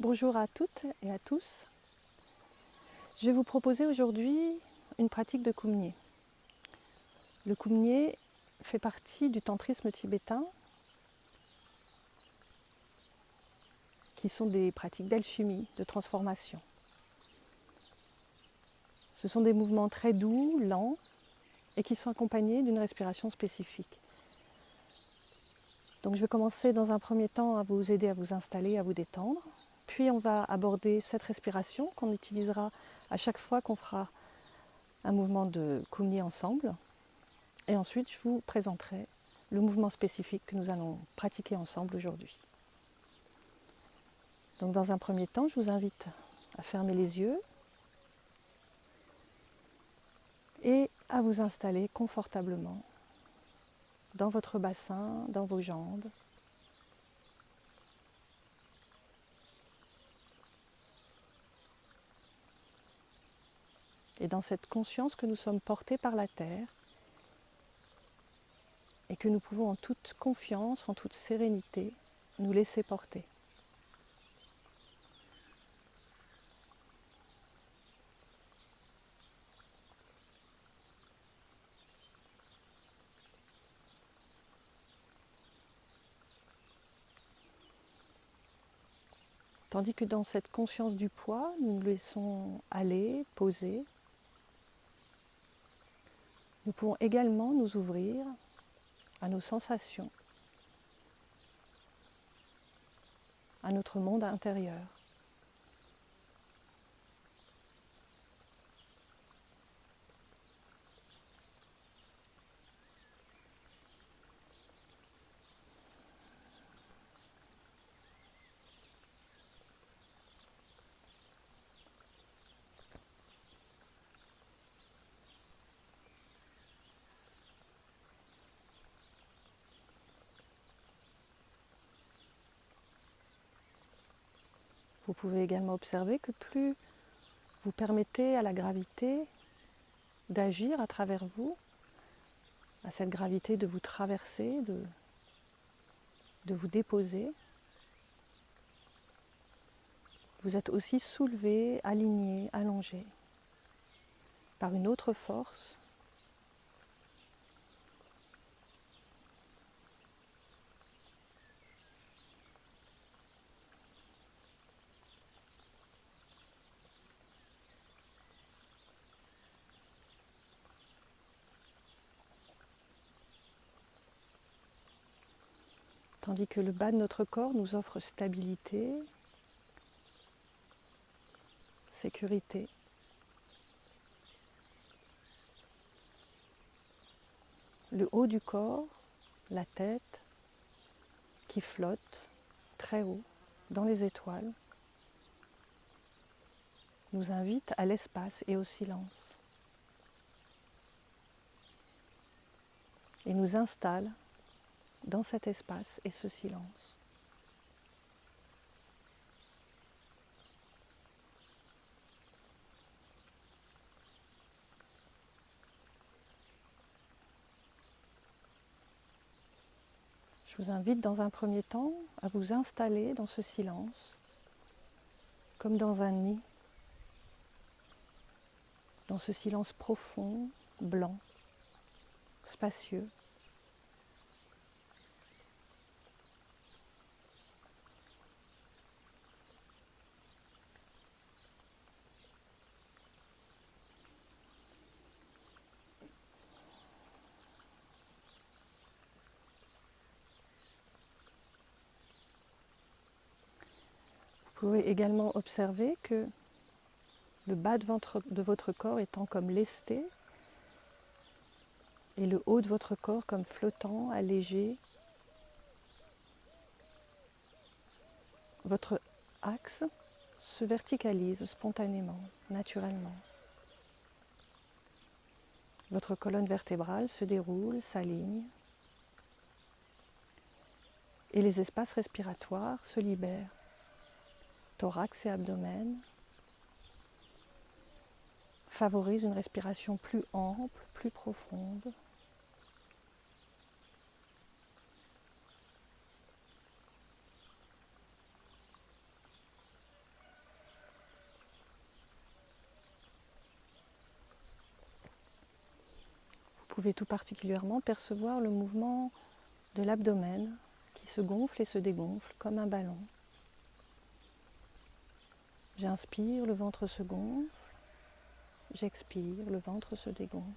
Bonjour à toutes et à tous. Je vais vous proposer aujourd'hui une pratique de Kumye. Le Kumye fait partie du tantrisme tibétain, qui sont des pratiques d'alchimie, de transformation. Ce sont des mouvements très doux, lents, et qui sont accompagnés d'une respiration spécifique. Donc je vais commencer dans un premier temps à vous aider à vous installer, à vous détendre. Puis on va aborder cette respiration qu'on utilisera à chaque fois qu'on fera un mouvement de Kumye ensemble. Et ensuite, je vous présenterai le mouvement spécifique que nous allons pratiquer ensemble aujourd'hui. Donc dans un premier temps, je vous invite à fermer les yeux et à vous installer confortablement dans votre bassin, dans vos jambes. Et dans cette conscience que nous sommes portés par la terre et que nous pouvons en toute confiance, en toute sérénité, nous laisser porter. Tandis que dans cette conscience du poids, nous nous laissons aller, poser. Nous pouvons également nous ouvrir à nos sensations, à notre monde intérieur. Vous pouvez également observer que plus vous permettez à la gravité d'agir à travers vous, à cette gravité de vous traverser, de vous déposer, vous êtes aussi soulevé, aligné, allongé par une autre force. Tandis que le bas de notre corps nous offre stabilité, sécurité. Le haut du corps, la tête, qui flotte très haut dans les étoiles, nous invite à l'espace et au silence. Et nous installe dans cet espace et ce silence. Je vous invite dans un premier temps à vous installer dans ce silence, comme dans un nid, dans ce silence profond, blanc, spacieux. Vous pouvez également observer que le bas de votre corps étant comme lesté et le haut de votre corps comme flottant, allégé. Votre axe se verticalise spontanément, naturellement. Votre colonne vertébrale se déroule, s'aligne et les espaces respiratoires se libèrent. Thorax et abdomen favorisent une respiration plus ample, plus profonde. pouvez tout particulièrement percevoir le mouvement de l'abdomen qui se gonfle et se dégonfle comme un ballon. J'inspire, le ventre se gonfle. J'expire, le ventre se dégonfle.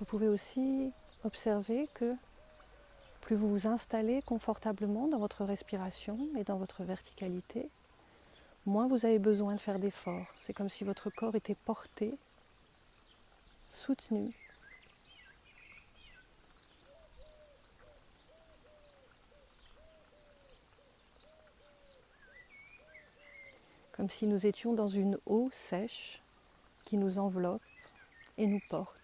Vous pouvez aussi observer que plus vous vous installez confortablement dans votre respiration et dans votre verticalité, moins vous avez besoin de faire d'efforts. C'est comme si votre corps était porté, soutenu. Comme si nous étions dans une eau sèche qui nous enveloppe et nous porte.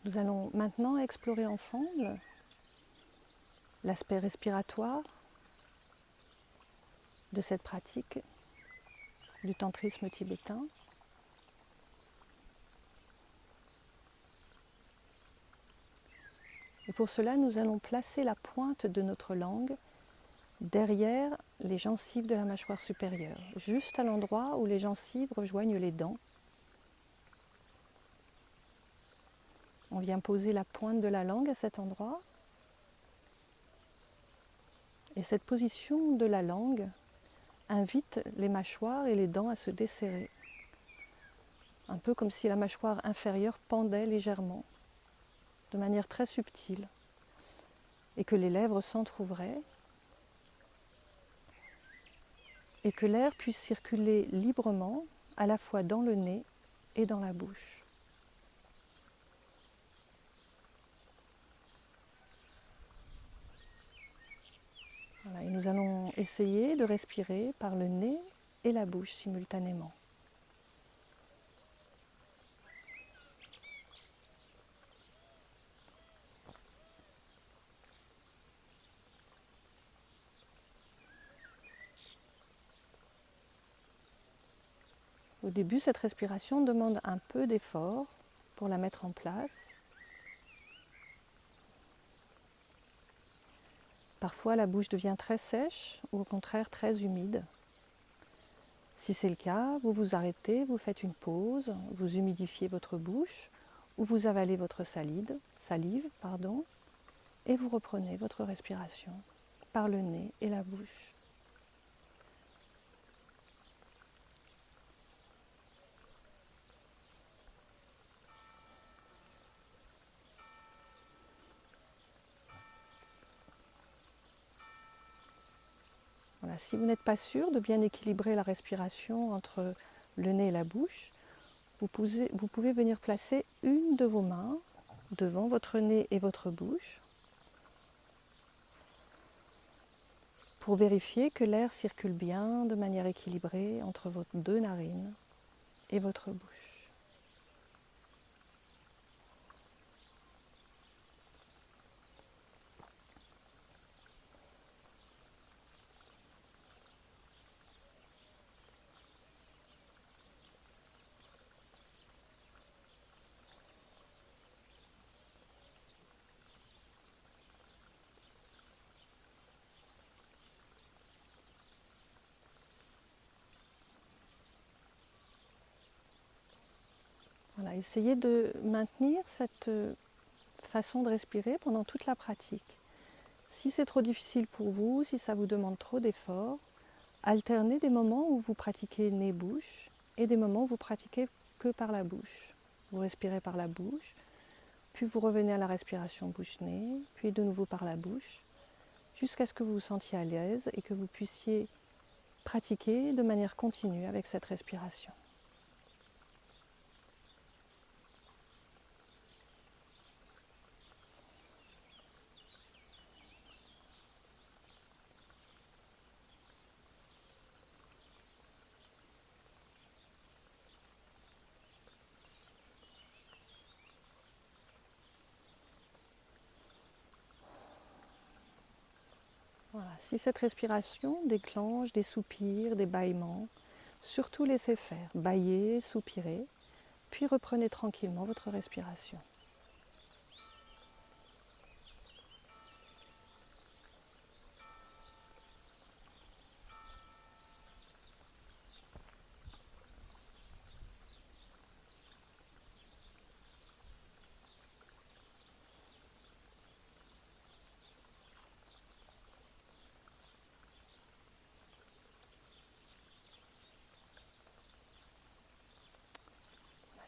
Nous allons maintenant explorer ensemble l'aspect respiratoire de cette pratique du tantrisme tibétain. Et pour cela, nous allons placer la pointe de notre langue derrière les gencives de la mâchoire supérieure, juste à l'endroit où les gencives rejoignent les dents. On vient poser la pointe de la langue à cet endroit. Et cette position de la langue invite les mâchoires et les dents à se desserrer. Un peu comme si la mâchoire inférieure pendait légèrement, de manière très subtile, et que les lèvres s'entr'ouvraient, et que l'air puisse circuler librement, à la fois dans le nez et dans la bouche. Voilà, et nous allons essayer de respirer par le nez et la bouche simultanément. Au début, cette respiration demande un peu d'effort pour la mettre en place. Parfois, la bouche devient très sèche ou au contraire très humide. Si c'est le cas, vous vous arrêtez, vous faites une pause, vous humidifiez votre bouche ou vous avalez votre salive, et vous reprenez votre respiration par le nez et la bouche. Voilà, si vous n'êtes pas sûr de bien équilibrer la respiration entre le nez et la bouche, vous pouvez venir placer une de vos mains devant votre nez et votre bouche pour vérifier que l'air circule bien de manière équilibrée entre vos deux narines et votre bouche. Voilà, essayez de maintenir cette façon de respirer pendant toute la pratique. Si c'est trop difficile pour vous, si ça vous demande trop d'efforts, alternez des moments où vous pratiquez nez-bouche et des moments où vous pratiquez que par la bouche. Vous respirez par la bouche, puis vous revenez à la respiration bouche-nez, puis de nouveau par la bouche, jusqu'à ce que vous vous sentiez à l'aise et que vous puissiez pratiquer de manière continue avec cette respiration. Si cette respiration déclenche des soupirs, des bâillements, surtout laissez faire, bâillez, soupirez, puis reprenez tranquillement votre respiration.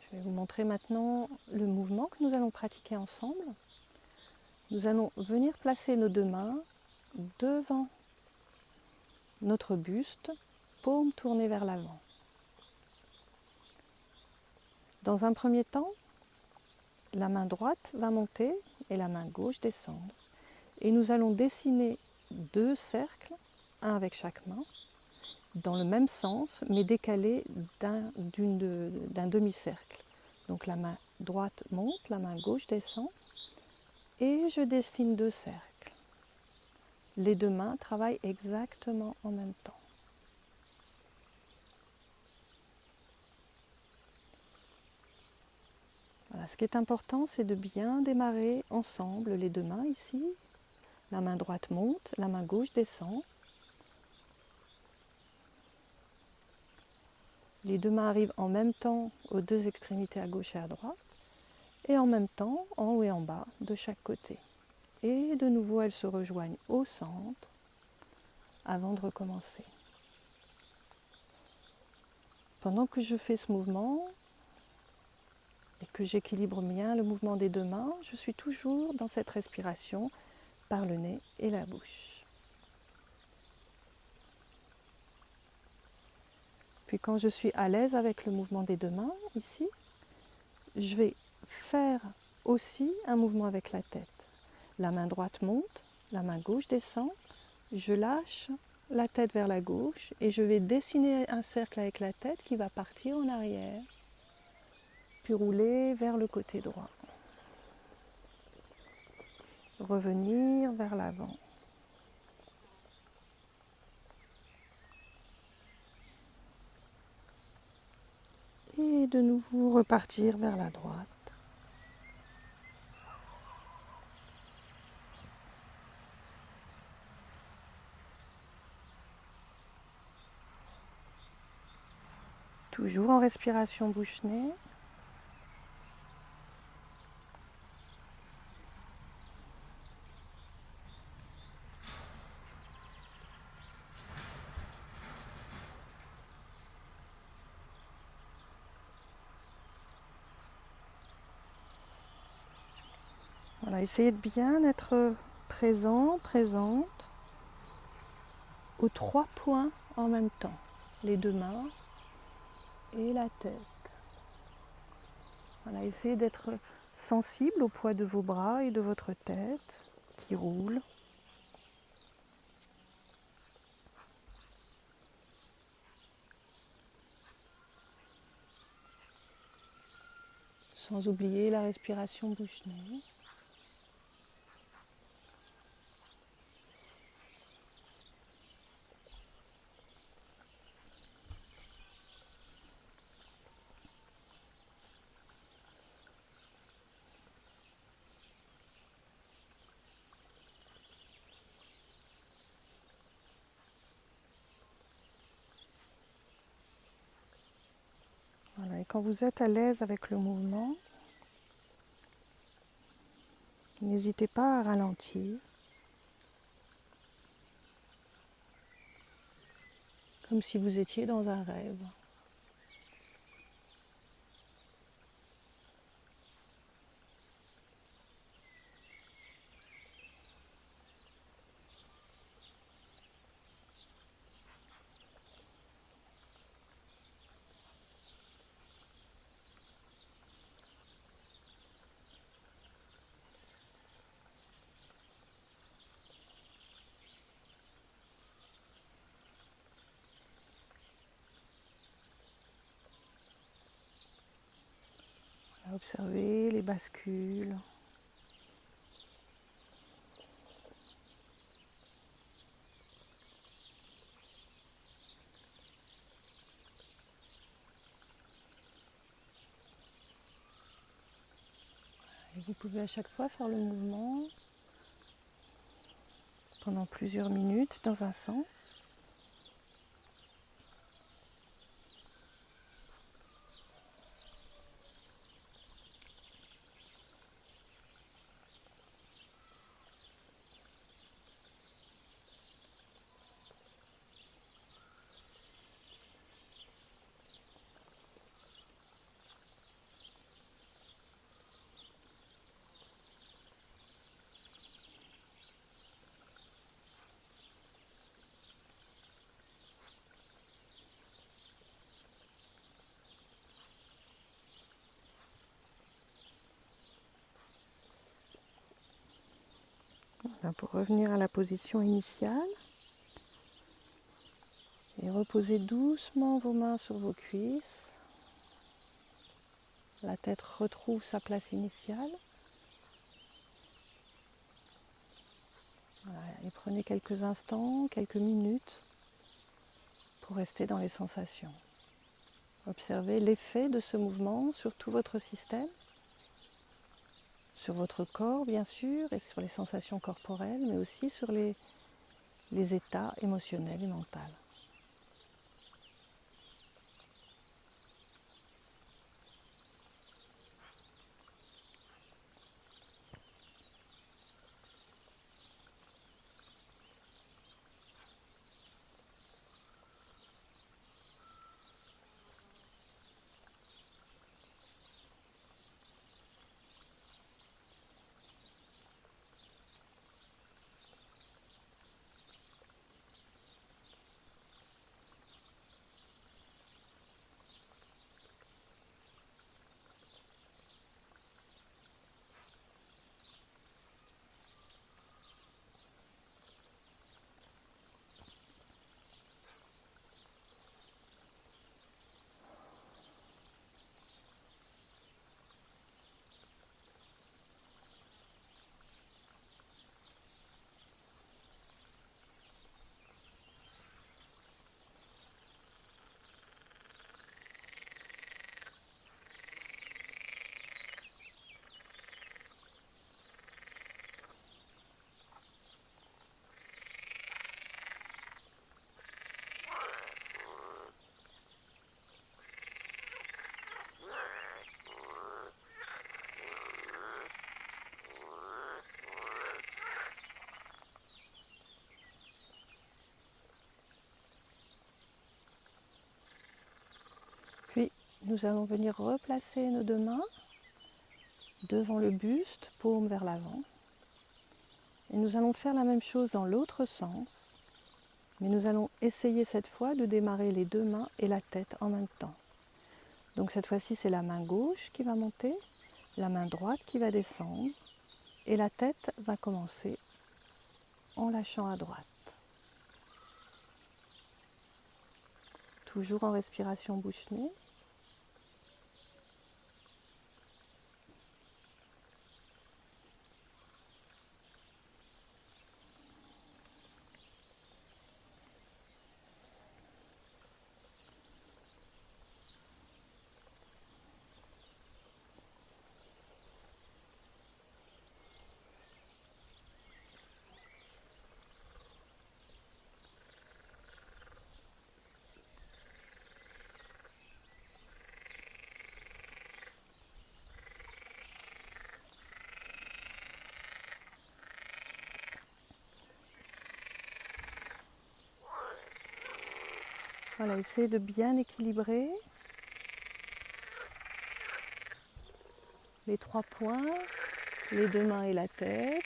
Je vais vous montrer maintenant le mouvement que nous allons pratiquer ensemble. Nous allons venir placer nos deux mains devant notre buste, paume tournée vers l'avant. Dans un premier temps, la main droite va monter et la main gauche descendre. Et nous allons dessiner deux cercles, un avec chaque main, dans le même sens, mais décalés d'un demi-cercle. Donc la main droite monte, la main gauche descend, et je dessine deux cercles. Les deux mains travaillent exactement en même temps. Voilà, ce qui est important, c'est de bien démarrer ensemble les deux mains ici. La main droite monte, la main gauche descend. Les deux mains arrivent en même temps aux deux extrémités à gauche et à droite, et en même temps en haut et en bas de chaque côté. Et de nouveau, elles se rejoignent au centre avant de recommencer. Pendant que je fais ce mouvement et que j'équilibre bien le mouvement des deux mains, je suis toujours dans cette respiration par le nez et la bouche. Puis quand je suis à l'aise avec le mouvement des deux mains, ici, je vais faire aussi un mouvement avec la tête. La main droite monte, la main gauche descend, je lâche la tête vers la gauche et je vais dessiner un cercle avec la tête qui va partir en arrière, puis rouler vers le côté droit. Revenir vers l'avant. Et de nouveau repartir vers la droite. Toujours en respiration bouche-nez. Voilà, essayez de bien être présent, présente aux trois points en même temps. Les deux mains et la tête. Voilà, essayez d'être sensible au poids de vos bras et de votre tête qui roule. Sans oublier la respiration bouche-nez. Voilà, et quand vous êtes à l'aise avec le mouvement, n'hésitez pas à ralentir, comme si vous étiez dans un rêve. Observez les bascules. Et vous pouvez à chaque fois faire le mouvement pendant plusieurs minutes dans un sens. Pour revenir à la position initiale et reposez doucement vos mains sur vos cuisses. La tête retrouve sa place initiale. Voilà, et prenez quelques instants, quelques minutes pour rester dans les sensations. Observez l'effet de ce mouvement sur tout votre système, sur votre corps bien sûr, et sur les sensations corporelles, mais aussi sur les états émotionnels et mentaux. Puis nous allons venir replacer nos deux mains devant le buste, paume vers l'avant. Et nous allons faire la même chose dans l'autre sens, mais nous allons essayer cette fois de démarrer les deux mains et la tête en même temps. Donc cette fois-ci, c'est la main gauche qui va monter, la main droite qui va descendre, et la tête va commencer en lâchant à droite. Toujours en respiration bouche-nez. Voilà, essayez de bien équilibrer les trois points, les deux mains et la tête.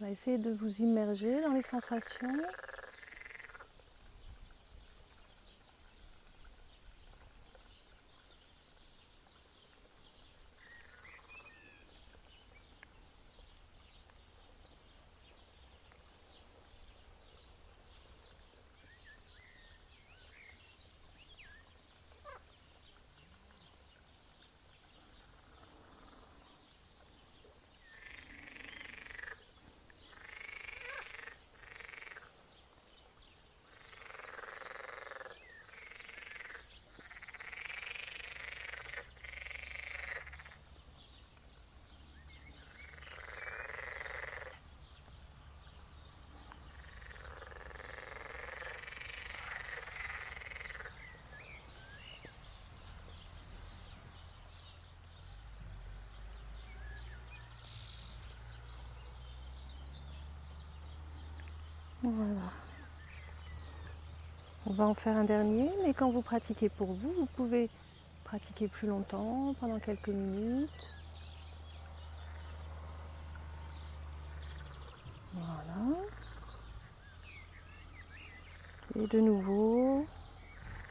Voilà, essayez de vous immerger dans les sensations. Voilà. On va en faire un dernier, mais quand vous pratiquez pour vous, vous pouvez pratiquer plus longtemps, pendant quelques minutes. Voilà. Et de nouveau,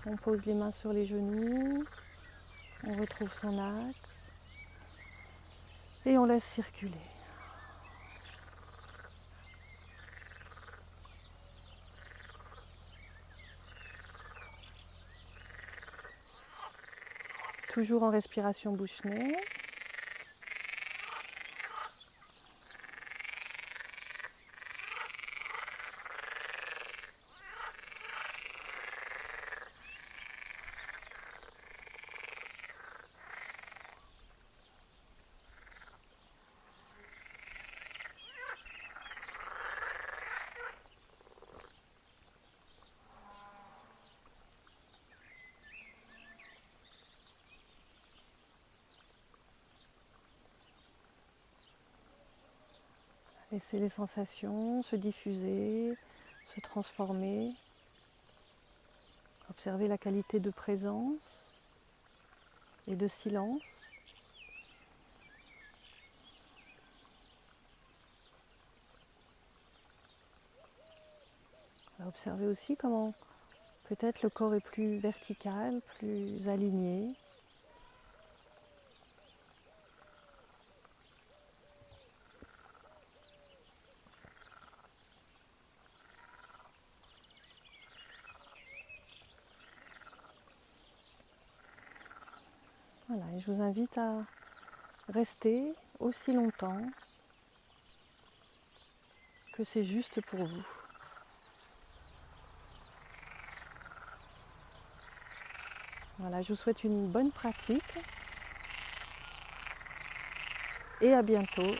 on pose les mains sur les genoux, on retrouve son axe et on laisse circuler. Toujours en respiration bouche-nez. Laissez les sensations se diffuser, se transformer. Observez la qualité de présence et de silence. Observez aussi comment peut-être le corps est plus vertical, plus aligné. Voilà, et je vous invite à rester aussi longtemps que c'est juste pour vous. Voilà, je vous souhaite une bonne pratique et à bientôt.